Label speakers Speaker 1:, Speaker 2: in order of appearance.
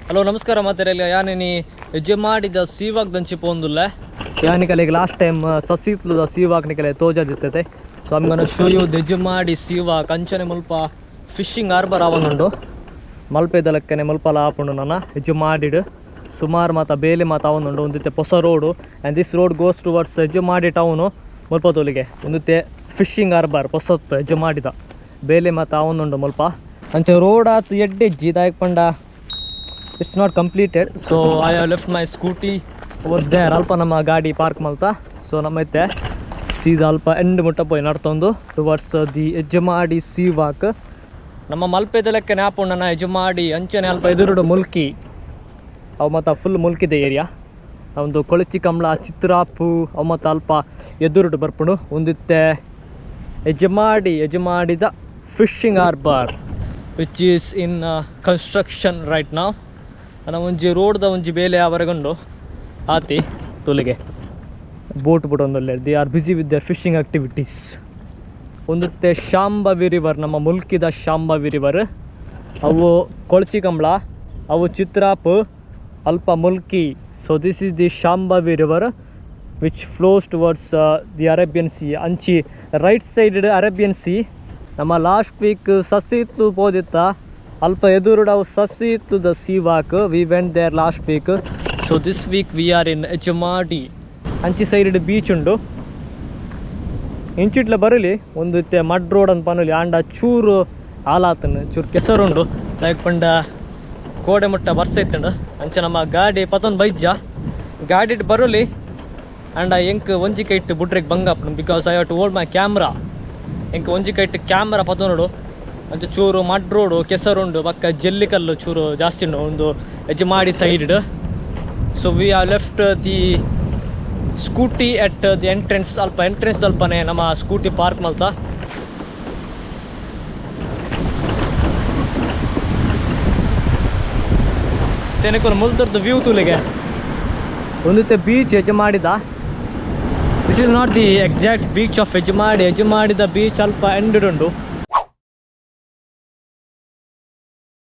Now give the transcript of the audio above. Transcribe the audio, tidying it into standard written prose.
Speaker 1: Hello ನಮಸ್ಕಾರ ಮಾತಾಡಲ್ಲ ಯಾನೇನಿ ಹೆಜ್ಜೆ ಮಾಡಿದ ಸೀವಾಗ್ ದಂಚಿ ಪೋಂದುಲ್ಲ ಯಾನಿಕಲೆಗೆ ಲಾಸ್ಟ್ ಟೈಮ್ ಸಸೀತ್ಲದ ಸೀವಾಗ್ನಿಕಲೆ ತೋಜದಿರ್ತೈತೆ. So I'm gonna show you Hejamadi ಸೀವಾ ಕಂಚನೆ ಮುಲ್ಪ ಫಿಶಿಂಗ್ ಹಾರ್ಬರ್ ಆವೊಂದುಂಡು ಮಲ್ಪೆದಲಕ್ಕನೆ ಮುಲ್ಪ ಲಾಪುಂಡು ನನ್ನ ಹೆಜ್ಜೆ ಮಾಡಿಡು ಸುಮಾರು ಮಾತ ಬೇಲೆ ಮಾತ ಆವೊಂದುಂಡು ಒಂದಿತ್ತೆ ಹೊಸ road and this road goes towards ಹೆಜ್ಜೆ ಮಾಡಿ ಟೌನು ಮುಲ್ಪ ತೋಲಿಗೆ ಒಂದಿತ್ತೆ ಫಿಶಿಂಗ್ ಹಾರ್ಬರ್ ಹೊಸತ್ತು ಹೆಜ್ಜೆ ಮಾಡಿದ ಬೇಲೆ ಮಾತ ಆವೊಂದುಂಡು ಮುಲ್ಪ ಅಂಚೆ ರೋಡ್ ಆತು ಎಡ್ಡೆಜ್ಜಿ ದಾಯಕ್ ಪಂಡ it's not completed. So I have left my scooty over there ಅಲ್ಪ ನಮ್ಮ ಗಾಡಿ ಪಾರ್ಕ್ ಮಲ್ತಾ. ಸೊ ನಮ್ಮೈತೆ ಸೀದಾ ಅಲ್ಪ ಎಂಡ್ ಮುಟ್ಟ ಪೋಯಿ ನಡ್ತೊಂದು ಟುವರ್ಡ್ಸ್ ದಿ ಹೆಜ್ಜಮಾಡಿ ಸೀವಾಕ್ ನಮ್ಮ ಮಲ್ಪೆದ ಲೆಕ್ಕ ನ್ಯಾಪುಂಡನ ಹೆಜ್ಜಮಾಡಿ ಅಂಚನೆ ಅಲ್ಪ ಎದುರುಡು ಮುಲ್ಕಿ ಅವು ಮತ್ತು ಫುಲ್ ಮುಲ್ಕಿದೆ ಏರಿಯಾ ಒಂದು ಕೊಳಚಿ ಕಂಬಳ ಚಿತ್ರಾಪು ಅವು ಮತ್ತು ಅಲ್ಪ ಎದುರುಡು ಬರ್ಪುಂಡು ಒಂದಿತ್ತೆ ಹೆಜ್ಜಮಾಡಿದ fishing harbour which is in construction right ನಾವು. ನಮ್ಮ ಒಂಜಿ ರೋಡ್ದ ಒಂಜಿ ಬೇಲೆ ಆವರೆಗೊಂಡು ಆತಿ ತೊಲಿಗೆ ಬೋಟ್ ಬಿಡೊಂದುಲ್ಲೆ they are busy with their fishing activities. ಒಂದತ್ತೆ ಶಾಂಭವಿ ರಿವರ್ ನಮ್ಮ ಮುಲ್ಕಿದ ಶಾಂಭವಿ ರಿವರ್ ಅವು ಕೊಳಚಿ ಕಂಬಳ ಅವು ಚಿತ್ರಾಪ್ ಅಲ್ಪ Mulki. So this is the Shambhavi river which flows towards the Arabian sea ಅಂಚಿ ರೈಟ್ ಸೈಡ್ ಅರೇಬಿಯನ್ ಸಿ. ನಮ್ಮ ಲಾಸ್ಟ್ ವೀಕ್ ಸಸೀತ್ಲು ಪೋದಿತ್ತ ಅಲ್ಪ ಎದುರುಡವು ಸಸೀತ್ಲು ದ sea walk we went there last week. So this week we are in Hejamadi ಅಂಚಿ ಸೈಡ್ ಬೀಚ್ ಉಂಡು ಇಂಚಿಟ್ಲ ಬರಲಿ ಒಂದು ಇತ್ತೆ ಮಡ್ ರೋಡ್ ಅಂತ ಪನಲಿ ಆಂಡ ಚೂರು ಆಲಾತನ ಚೂರು ಕೆಸರುಂಡು ಲೈಕ್ ಪಂಡ ಕೋಡೆ ಮುಟ್ಟ ಬರ್ಸೈತಂಡು ಅಂಚೆ ನಮ್ಮ ಗಾಡಿ ಪತ್ತೊಂದು ಬೈಜ್ಜ ಗಾಡಿ ಬರಲಿ ಆಂಡ ಎಂಕ್ ಒಂಜಿ ಕೈಟ್ ಬುಡ್ರೆಗ್ ಬಂಗಪ್ಪನು because I have to hold my camera. ಎಂಕ್ ಒಂಜಿ ಕೈಟ್ ಕ್ಯಾಮ್ರಾ ಪತ್ತೊಂಡು ಅಂಚೆ ಚೂರು ಮಡ್ ರೋಡು ಕೆಸರುಂಡು ಪಕ್ಕ ಜಲ್ಲಿಕಲ್ಲು ಚೂರು ಜಾಸ್ತಿ ಉಂಡು ಒಂದು Hejamadi side. So we are left the scooty at the entrance ಅಲ್ಪನೇ ನಮ್ಮ ಸ್ಕೂಟಿ ಪಾರ್ಕ್ ಮಲ್ತಾ. ತೆನಕುಲು ಮುಲ್ತರ್ದು ವ್ಯೂ ತುಲಿಗೆ ಒಂದಿತ್ತೆ ಬೀಚ್ ಹೆಜ್ಜಮಾಡಿದ. This is not the exact beach of ಹೆಜ್ಜಮಾಡಿದ ಬೀಚ್ ಅಲ್ಪ ಎಂಡುಂಡು